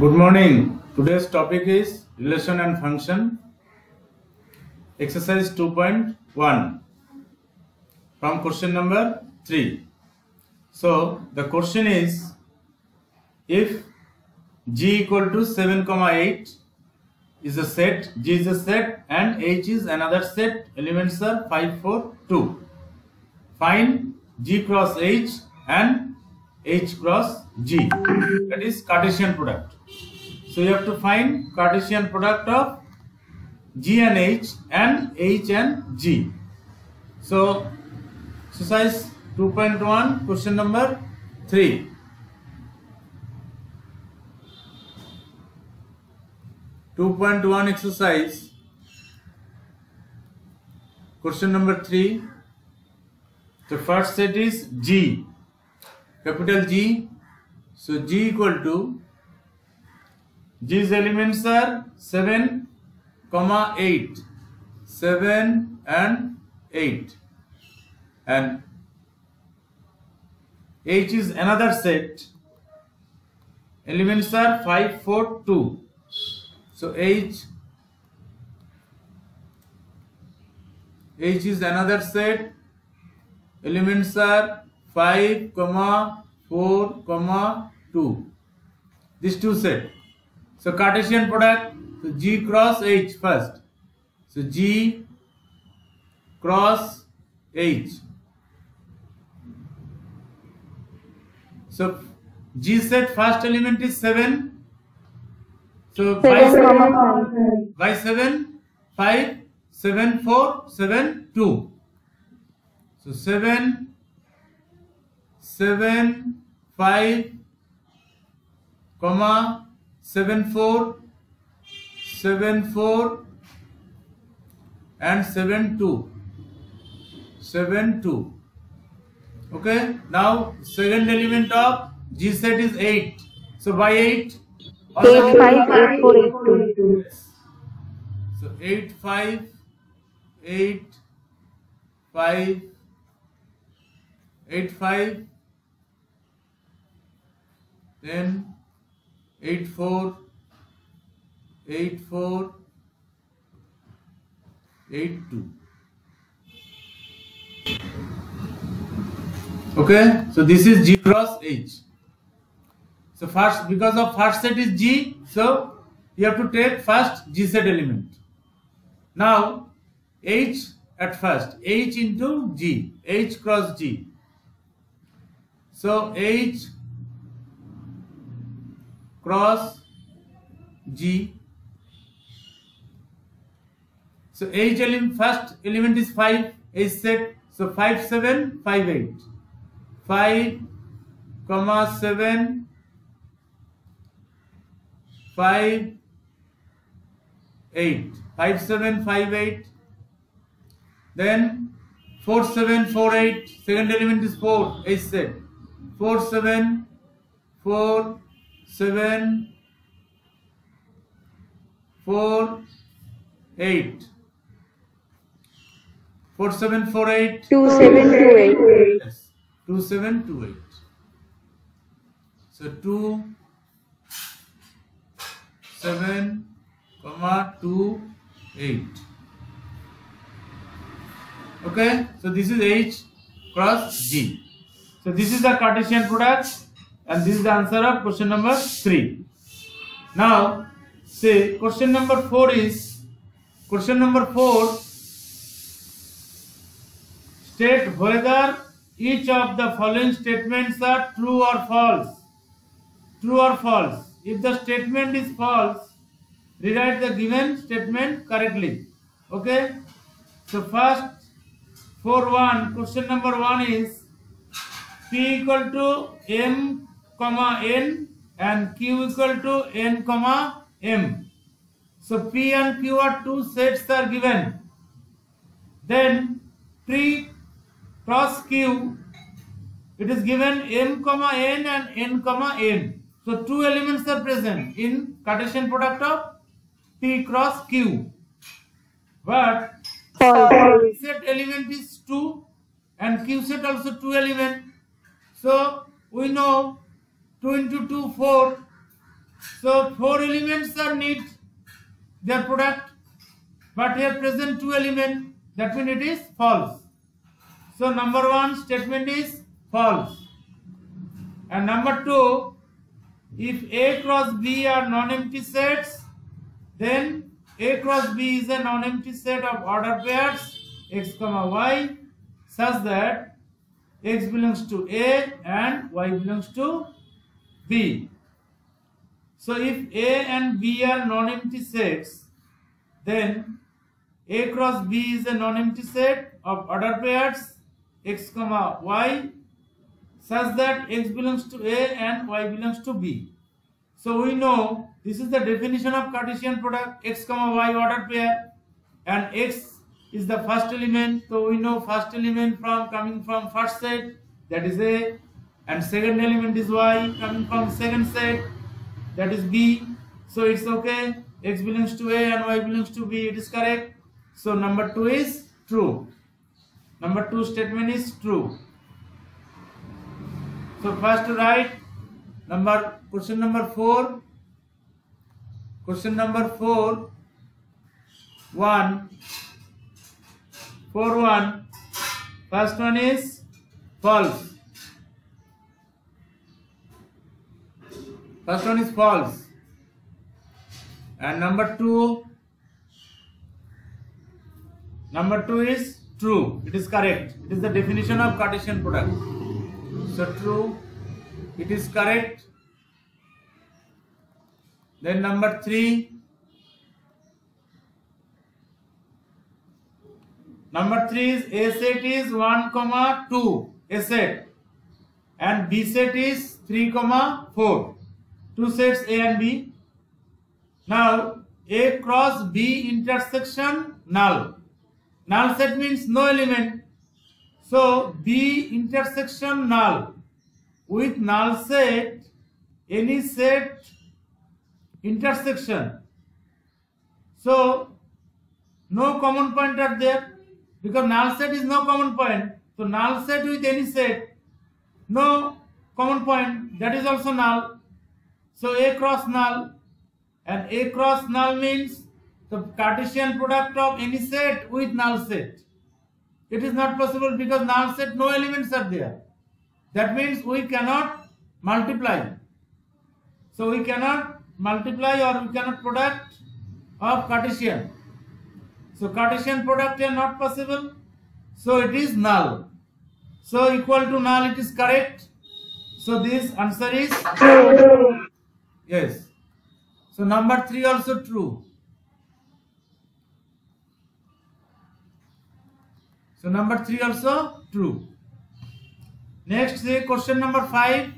Good morning. Today's topic is relation and function. Exercise 2.1 from question number 3. So the question is, if G equal to 7,8 is a set, G is a set and H is another set, elements are 5, 4, 2. Find G cross H and H cross G, that is Cartesian product. So you have to find Cartesian product of G and H and G. So exercise 2.1 question number 3. Exercise question number 3. The first set is G, capital G. So G equal to, G's elements are 7, 8, 7 and 8, and H is another set, elements are 5, 4, 2. So H is another set, elements are 5, 4, 2. These two set. So Cartesian product, so G cross H first. So G cross H. So G set first element is 7. So by 7, 5, 7, 4, 7, 2. So 7, 5, 7, 4, 7, 4 and 7, 2. 7, 2. Okay. Now second element of G set is 8. So by 8. 8, 5, 8, 4, 8, 2. So 8, 5, 8, 5, 8, 5, then 8, 4, 8, 4, 8, 2. Okay, so this is G cross H. So first, because of first set is G, so you have to take first G set element. Now H at first, H into G, H cross G. So H cross G. So H element, first element is 5, H set. So 5, 7, 5, 8. 5, 7, 5, 8. 5, 7, 5, 8. Then 4, 7, 4, 8. Second element is 4, H set. 4, 7, 4, 7, 4, 8. 4, 7, 4, 8. 2, 7, 2, 8. Yes. 2, 7, 2, 8. So 2, 7, 2, 8. Okay. So this is H cross G. So this is the Cartesian product, and this is the answer of question number 3. Now, say question number 4 is, question number 4, state whether each of the following statements are true or false. True or false. If the statement is false, rewrite the given statement correctly. Okay. So first, 4.1, question number 1 is, P equal to M, N and Q equal to N, M. So P and Q are two sets are given. Then P cross Q, it is given M, N and N, M. So two elements are present in Cartesian product of P cross Q. But set element is 2 and Q set also 2 element. So we know 2 into 2, 4. So 4 elements are need their product, but here present 2 elements. That means it is false. So number 1 statement is false. And number 2, if A cross B are non-empty sets, then A cross B is a non-empty set of order pairs x comma y such that x belongs to A and y belongs to B. So if A and B are non-empty sets, then A cross B is a non-empty set of order pairs x comma y such that x belongs to A and y belongs to B. So we know this is the definition of Cartesian product x comma y order pair, and x is the first element. So we know first element from coming from first set, that is A, and second element is y coming from second set, that is B. So it's okay, x belongs to A and y belongs to B, it is correct. So number 2 is true. Number 2 statement is true. So first to write question number 4. Question number 4, 1. First one is false. First one is false. And number 2 is true. It is correct. It is the definition of Cartesian product. So true. It is correct. Then number 3. Number 3 is A set is 1, 2 A set, and B set is 3, 4. Two sets A and B. Now A cross B intersection null. Null set means no element. So B intersection null. With null set, any set intersection. So no common point are there, because null set is no common point. So null set with any set, no common point, that is also null. So A cross null, and A cross null means the Cartesian product of any set with null set. It is not possible because null set no elements are there. That means we cannot multiply. So we cannot multiply or we cannot product of Cartesian. So Cartesian product are not possible. So it is null. So equal to null, it is correct. So this answer is true. Yes. So number 3 also true. So number 3 also true. Next say question number 5.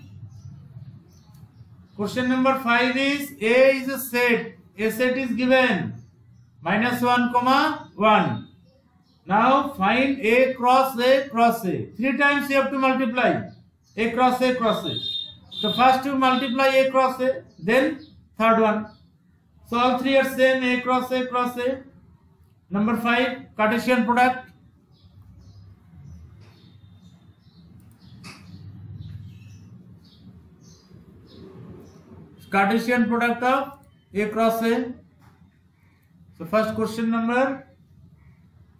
Question number 5 is A is a set. A set is given -1, 1. Now find A cross A cross A. 3 times you have to multiply A cross A cross A. So first you multiply A cross A, then third one. So all 3 are same, A cross A cross A. Number 5, Cartesian product. Cartesian product of A cross A. So first question number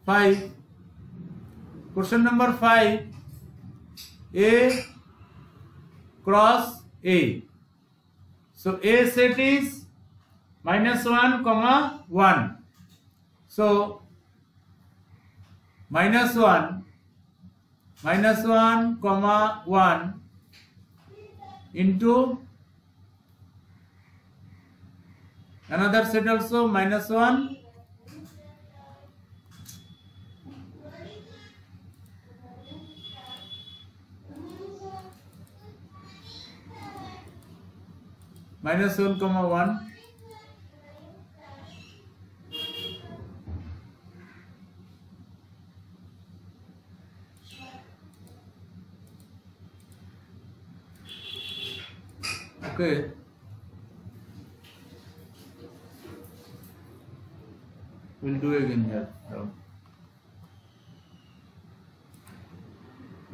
5. Question number 5, A cross A. So A set is -1, 1. So -1, 1, into another set also -1, -1, 1. Okay. We'll do again here.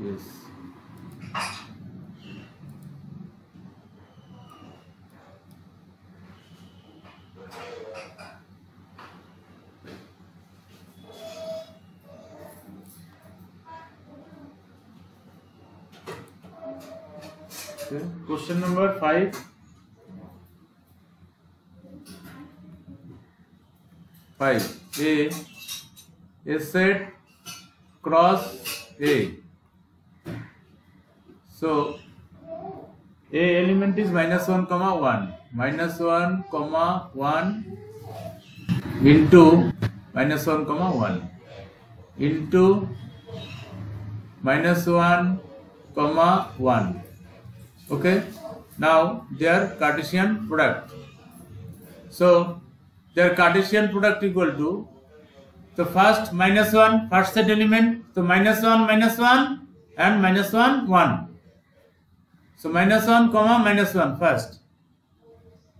Yes. Okay. Question number 5. 5. A set cross A. So A element is -1, 1. -1, 1 into -1, 1 into -1, 1. Okay. Now their Cartesian product. So their Cartesian product equal to the first -1, first set element. So -1, -1 and -1, 1. So -1, -1 first.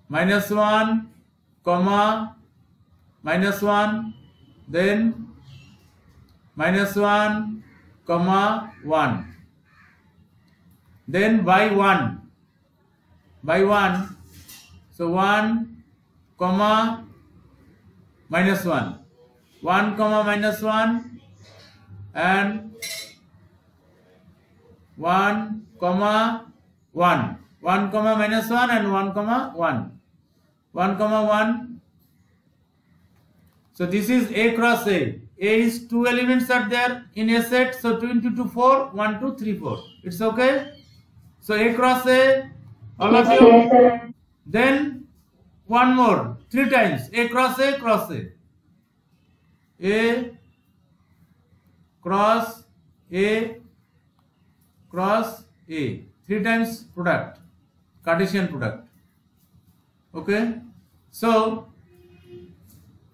-1, -1, then -1, 1. Then by 1. So 1, -1. 1, -1 and 1, 1. 1, -1 and 1, 1. 1, 1. So this is A cross A. A is 2 elements are there in a set. So 2 into 2, 4. 1, 2, 3, 4. It's okay. So A cross A. All of you. Then one more. 3 times. A cross A, cross A. A cross A, cross A. 3 times product. Cartesian product. Okay. So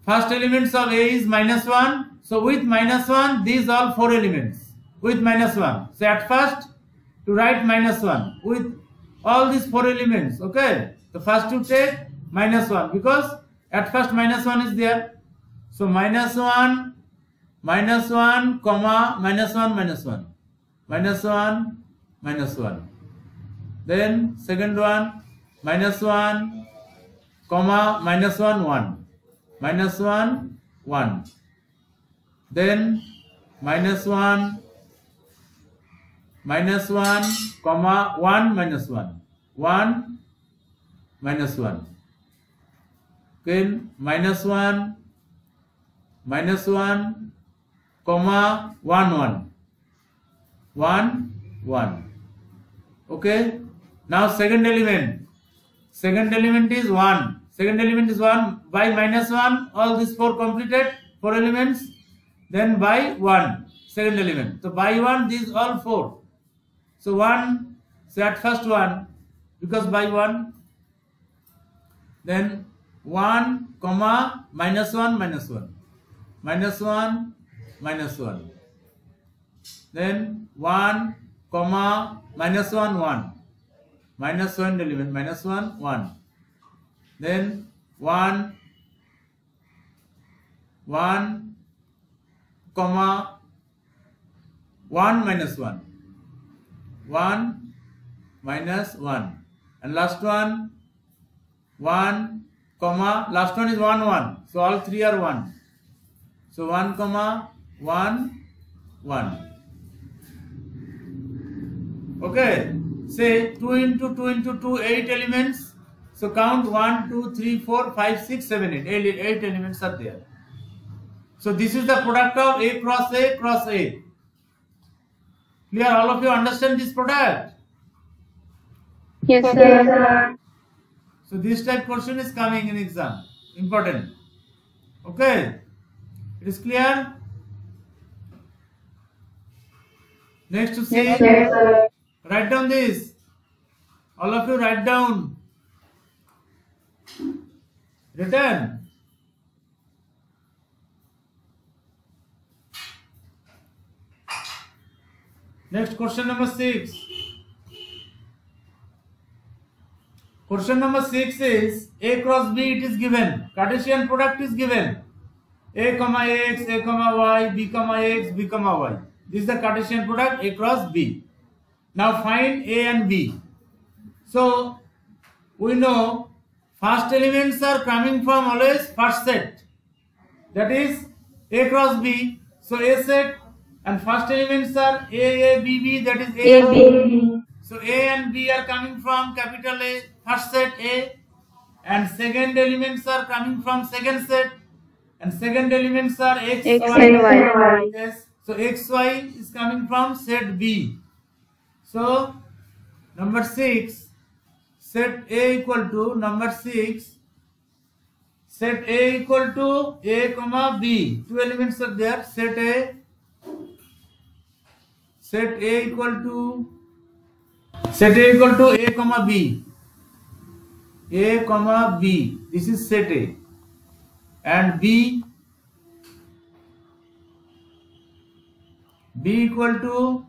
first elements of A is -1. So with -1, these all 4 elements. With -1. So at first to write -1 with all these 4 elements. Okay. The first to take -1 because at first -1 is there. So -1, comma, -1, -1. Then second one, -1, comma, -1, 1. -1, 1. Then -1, comma, 1, -1. 1, -1. Then -1, comma, 1, 1. 1, 1. Okay. Now second element. Second element is 1. Second element is 1. By -1, all these 4 completed. 4 elements. Then by 1. Second element. So by 1, these all 4. So 1. So at first 1. Because by 1. Then 1, comma, -1, -1. -1, -1. Then 1, comma, -1, 1. -1 element, -1, 1. Then 1, comma, 1, -1. 1, -1. And last one, 1, comma, last one is 1, 1. So all 3 are 1. So 1, comma, 1, 1. Okay. Say 2 into 2 into 2, 8 elements. So count 1, 2, 3, 4, 5, 6, 7, 8. 8 elements are there. So this is the product of A cross A cross A. Clear? All of you understand this product? Yes, sir. So this type question is coming in exam. Important. Okay. It is clear? Next to see. Yes, sir. Write down this. All of you write down. Written. Next, question number 6. Question number 6 is A cross B, it is given. Cartesian product is given. A comma X, A comma Y, B comma X, B comma Y. This is the Cartesian product A cross B. Now find A and B. So we know first elements are coming from always first set, that is A cross B. So A set and first elements are A, B, B, that is A. A, B. So A and B are coming from capital A, first set A, and second elements are coming from second set, and second elements are X, X Y. and Y. Yes. So X, Y is coming from set B. So number 6, set A equal to number 6. Set A equal to A comma B. Two elements are there. Set A equal to A comma B. A comma B. This is set A. And B equal to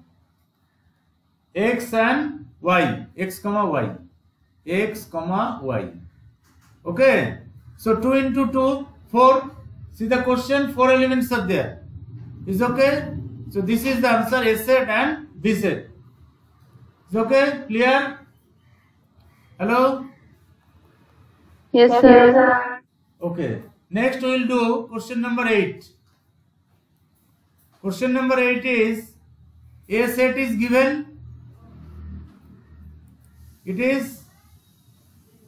X and Y. X comma Y. X comma Y. Okay. So 2 into 2, 4. See the question, 4 elements are there. Is okay? So this is the answer, A set and B set. Is okay? Clear? Hello? Yes, sir. Okay. Next we will do question number 8. Question number 8 is, A set is given. It is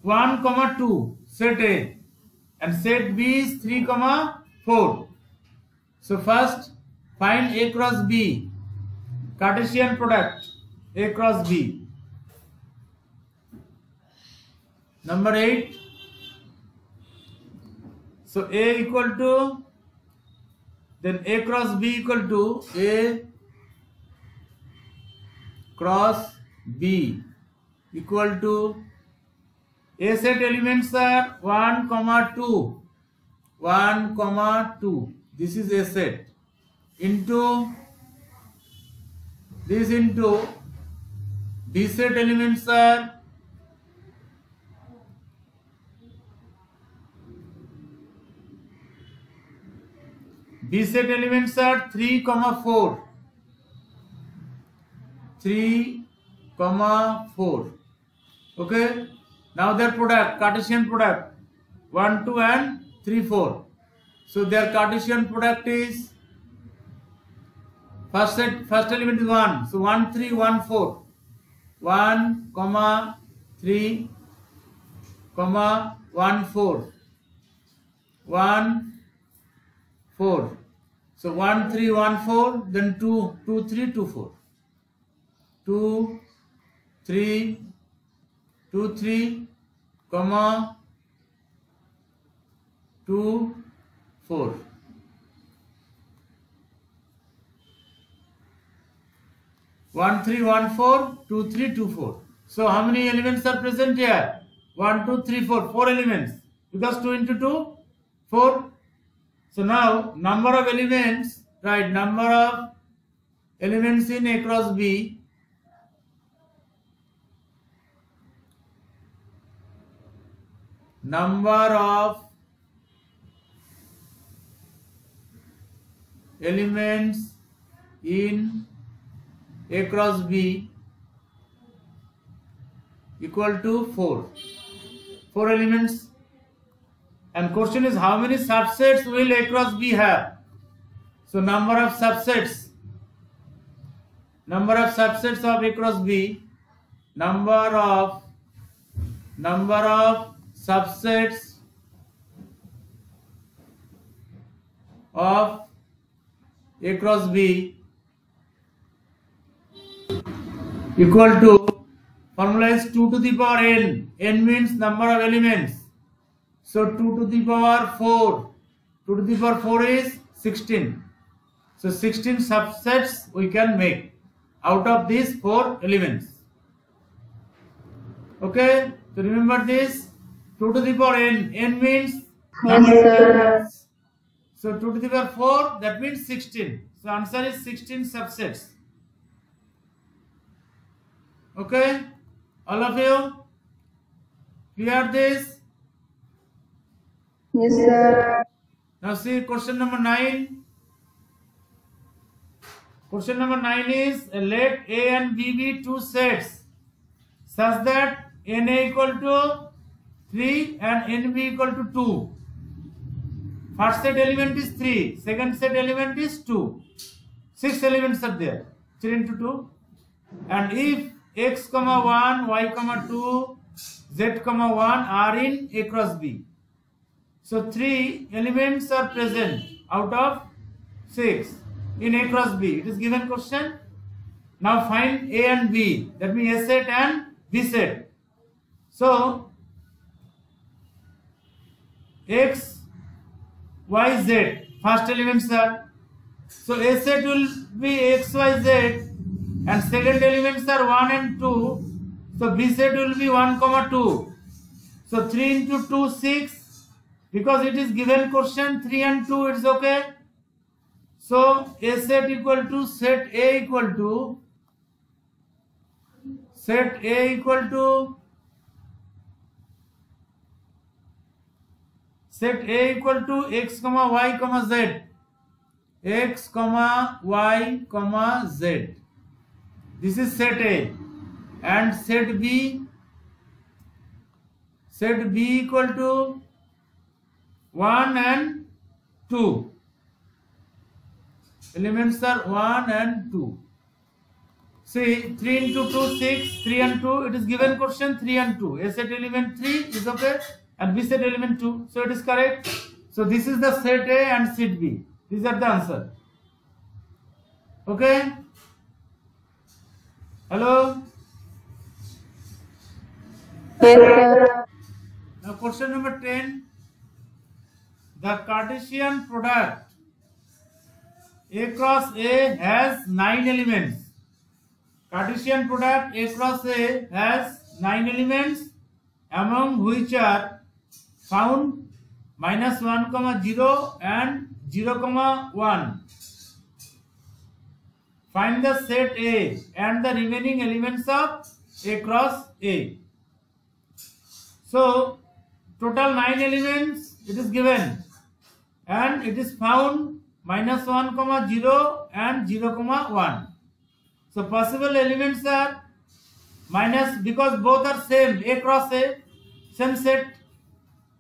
1, 2, set A. And set B is 3, 4. So first find A cross B, Cartesian product A cross B. Number 8. So A equal to, then A cross B equal to A cross B equal to, A set elements are 1, 2. 1, 2. This is A set. Into this, into B set elements are B set elements are 3, 4. 3, 4. Okay. Now their product, Cartesian product, 1, 2 and 3, 4. So their Cartesian product is, first element is 1. So 1, 3, 1, 4. 1, 3, 1, 4. 1, 4. So 1, 3, 1, 4. Then 2, 2, 3, 2, 4. 2, 3, 2, 3, 2, 4. 1, 3, 1, 4, 2, 3, 2, 4. So how many elements are present here? 1, 2, 3, 4. 4 elements. Because 2 into 2, 4. So now number of elements, right? Number of elements in A cross B. Number of elements in A cross B equal to 4. 4 elements. And question is, how many subsets will A cross B have? So number of subsets. Number of subsets of A cross B. Number of subsets of A cross B equal to, formula is 2 to the power n. N means number of elements. So 2 to the power 4. 2 to the power 4 is 16. So 16 subsets we can make out of these 4 elements. Okay, so remember this. 2 to the power n. N means Yes, sir. So 2 to the power 4, that means 16. So answer is 16 subsets. Okay, all of you clear this? Yes, sir. Now see question number 9. Question number 9 is, let A and B be two sets such that NA equal to 3 and NB equal to 2. First set element is 3, second set element is 2. 6 elements are there. 3 into 2. And if x comma 1, y comma 2, z comma 1 are in A cross B. So 3 elements are present out of 6 in A cross B. It is given question. Now find A and B. That means A set and B set. So x, y, z. First elements are. So A set will be x, y, z. And second elements are 1 and 2. So B set will be 1, 2. So 3 into 2, 6. Because it is given question 3 and 2, it's okay. So A set equal to set A equal to set x comma y comma z. X comma y comma z. This is set A. And set B equal to 1 and 2. Elements are 1 and 2. See, 3 into 2, 6, 3 and 2. It is given question 3 and 2. A set element 3 is okay. And B set element 2. So it is correct. So this is the set A and set B. These are the answer. Okay. Hello. Yes, sir. Now question number 10. The Cartesian product A cross A has 9 elements. Cartesian product A cross A has 9 elements, among which are found -1, 0 and 0, 1. Find the set A and the remaining elements of A cross A. So total 9 elements it is given, and it is found -1, 0 and 0, 1. So possible elements are minus, because both are same, A cross A, same set.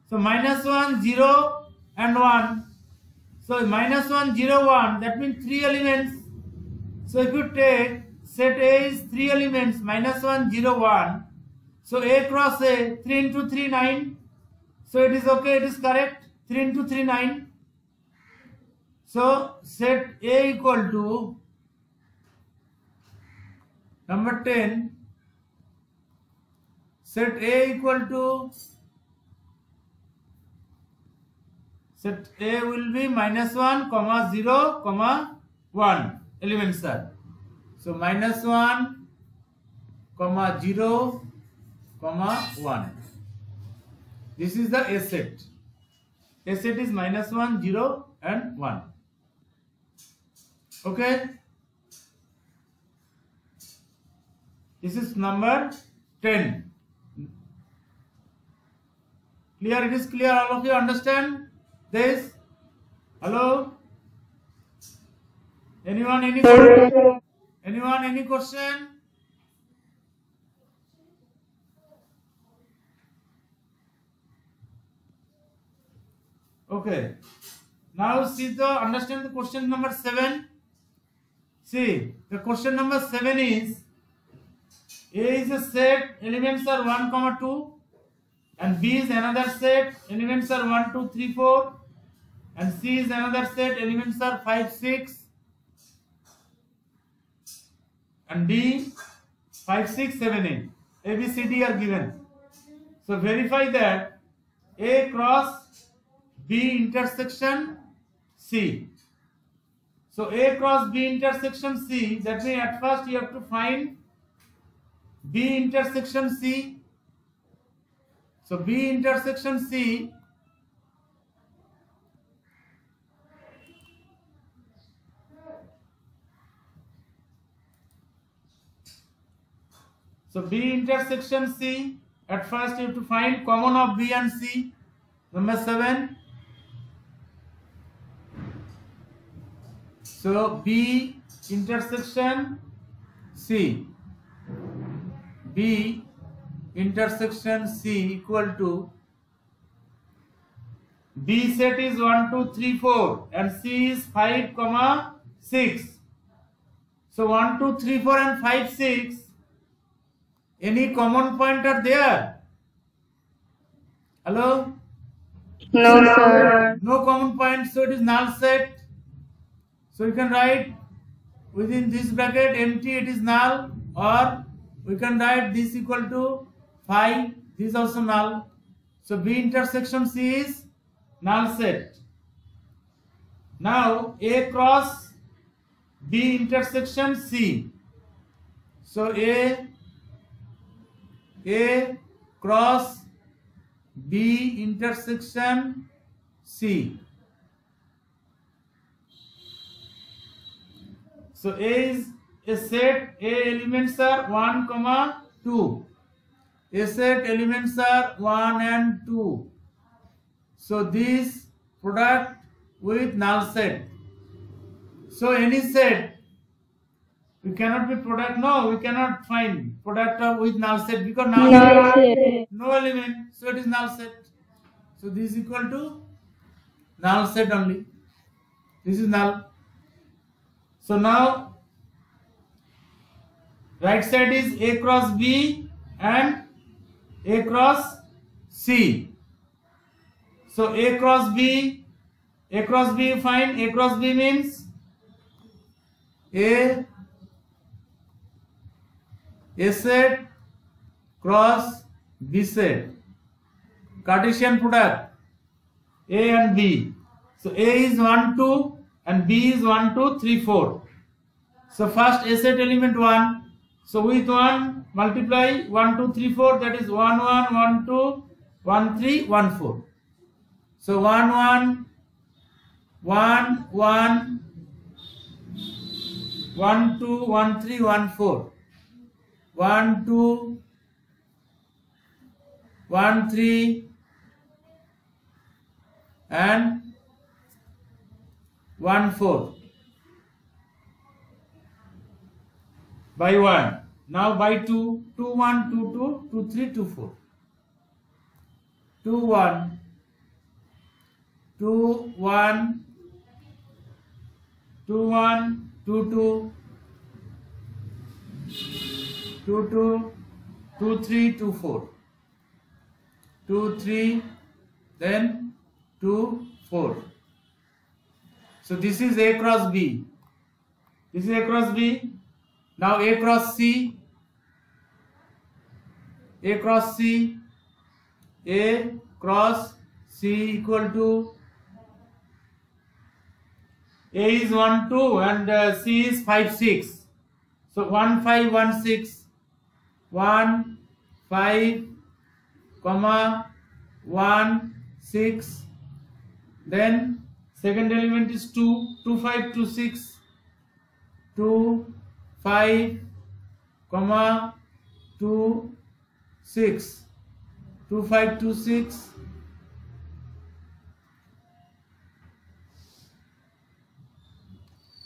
So -1, 0 and 1. So -1, 0, 1, that means 3 elements. So if you take set A is 3 elements, -1, 0, 1. So A cross A, 3 into 3, 9. So it is okay, it is correct. 3 into 3, 9. So set A equal to number 10. Set A equal to, set A will be -1, 0, 1 elements are. So -1, 0, 1. This is the A set. A set is -1, 0 and 1. Okay. This is number 10. Clear? It is clear? All of you understand this? Hello? Anyone any question? Anyone any question? Okay. Now see understand the question number 7. See, the question number 7 is, A is a set, elements are 1, 2, and B is another set, elements are 1, 2, 3, 4, and C is another set, elements are 5, 6, and D 5, 6, 7, 8. A, B, C, D are given. So verify that A cross B intersection C. So A cross B intersection C, that means at first you have to find B intersection C. So B intersection C, at first you have to find common of B and C. Number 7. So B intersection C. B intersection C equal to B set is 1, 2, 3, 4 and C is 5, 6. So 1, 2, 3, 4 and 5, 6. Any common point are there? Hello? No, sir. No common point, so it is null set. So you can write within this bracket empty, it is null, or we can write this equal to 5, this is also null. So B intersection C is null set. Now A cross B intersection C. So A cross B intersection C. So A is a set, A elements are 1, 2. A set elements are 1 and 2. So this product with null set. So any set, we cannot be product, no, we cannot find product of with null set because null set, no element, so it is null set. So this is equal to null set only. This is null. So now right side is A cross B and A cross C. So A cross B you find A cross B means A set cross B set. Cartesian product A and B. So A is 1, 2 and B is 1, 2, 3, 4. So first A set element 1. So with 1 multiply 1, 2, 3, 4, that is 1, 1, 1, 2, 1, 3, 1, 4. So 1, 1, 1, 1, 1, 2, 1, 3, 1, 4. 1, 2, 1, 3 and 1, 4 by 1. Now by 2, 2, 1, 2, 2, 2, 3, 2, 4. 2, 1, 2, 1, 2, 1, 2, 2, 2, 2, 2, 3, 2, 4. 2, 3, then 2, 4. So this is A cross B. This is A cross B. Now A cross C. A cross C. A cross C equal to A is 1, 2 and C is 5, 6. So 1, 5, 1, 6. 1, 5, 1, 6. Then second element is 2, 2, 5, 2, 6. 2, 5, 2, 6. 2, 5, 2, 6.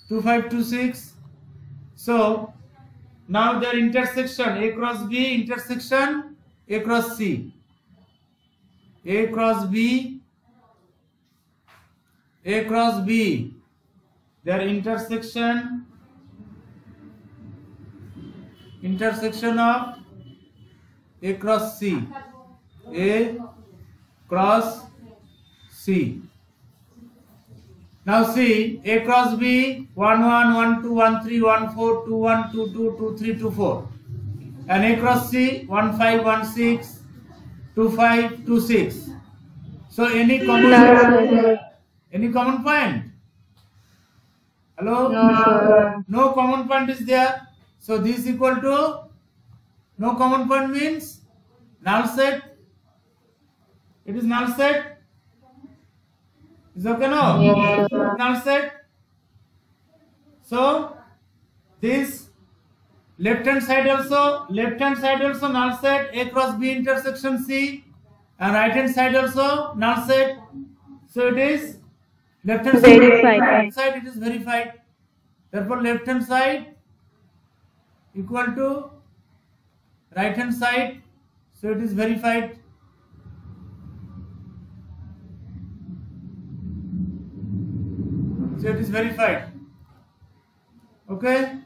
2, 5, 2, 6. So now their intersection A cross B intersection A cross C. A cross B, A cross B, their intersection of A cross C. A cross C. Now see A cross B 1, 1, 1, 2, 1, 3, 1, 4, 2, 1, 2, 2, 2, 3, 2, 4. And A cross C 1, 5, 1, 6, 2, 5, 2, 6. So any common point? Hello? No, sir. No common point is there. So this equal to no common point means null set. It is null set. Is okay no? Yes, sir. Null set. So this left hand side also null set A cross B intersection C, and right hand side also null set. So it is left hand side it is verified. Therefore left hand side equal to right hand side. So it is verified. So it is verified. Okay.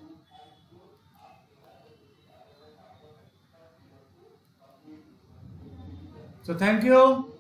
So thank you.